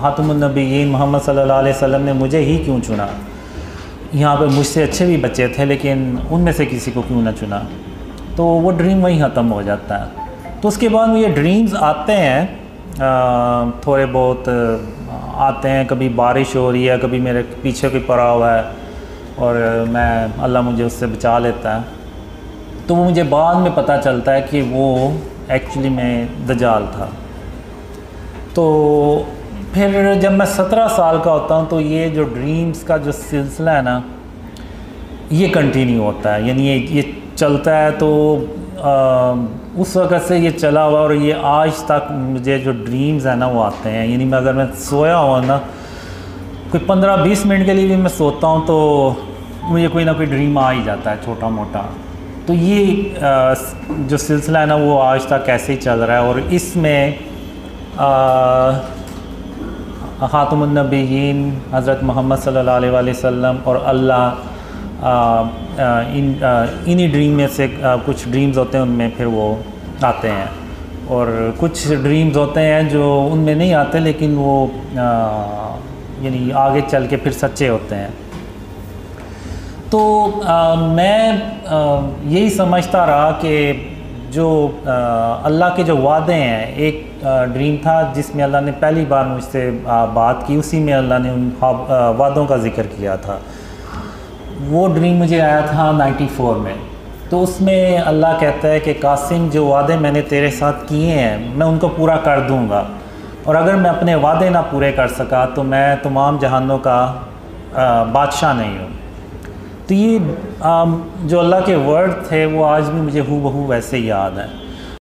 खातमुन नबिय्यीन मोहम्मद सल्लल्लाहु अलैहि वसल्लम ने मुझे ही क्यों चुना। यहाँ पे मुझसे अच्छे भी बच्चे थे लेकिन उनमें से किसी को क्यों ना चुना। तो वो ड्रीम वहीं ख़त्म हो जाता है। तो उसके बाद मुझे ड्रीम्स आते हैं, थोड़े बहुत आते हैं। कभी बारिश हो रही है, कभी मेरे पीछे कोई पड़ा हुआ है और अल्लाह मुझे उससे बचा लेता है। तो वो मुझे बाद में पता चलता है कि वो एक्चुअली में दज्जाल था। तो फिर जब मैं 17 साल का होता हूँ तो ये जो ड्रीम्स का जो सिलसिला है ना, ये कंटिन्यू होता है, यानी ये चलता है। तो उस वक़्त से ये चला हुआ और ये आज तक मुझे जो ड्रीम्स है ना वो आते हैं। यानी मैं अगर मैं सोया हुआ ना, कोई 15-20 मिनट के लिए भी मैं सोता हूँ तो मुझे कोई ना कोई ड्रीम आ ही जाता है, छोटा मोटा। तो ये जो सिलसिला है ना वो आज तक ऐसे ही चल रहा है। और इसमें खातमुन नबिय्यीन हज़रत मोहम्मद सल्लल्लाहु अलैहि वसल्लम और अल्लाह इन्हीं ड्रीम में से कुछ ड्रीम्स होते हैं, उनमें फिर वो आते हैं। और कुछ ड्रीम्स होते हैं जो उनमें नहीं आते लेकिन वो यानी आगे चल के फिर सच्चे होते हैं। तो मैं यही समझता रहा कि जो अल्लाह के जो वादे हैं, एक ड्रीम था जिसमें अल्लाह ने पहली बार मुझसे बात की, उसी में अल्लाह ने उन वादों का ज़िक्र किया था। वो ड्रीम मुझे आया था 94 में। तो उसमें अल्लाह कहता है कि कासिम, जो वादे मैंने तेरे साथ किए हैं मैं उनको पूरा कर दूंगा, और अगर मैं अपने वादे ना पूरे कर सका तो मैं तमाम जहानों का बादशाह नहीं हूँ। तो ये जो अल्लाह के वर्ड थे वो आज भी मुझे हूबहू वैसे ही याद है।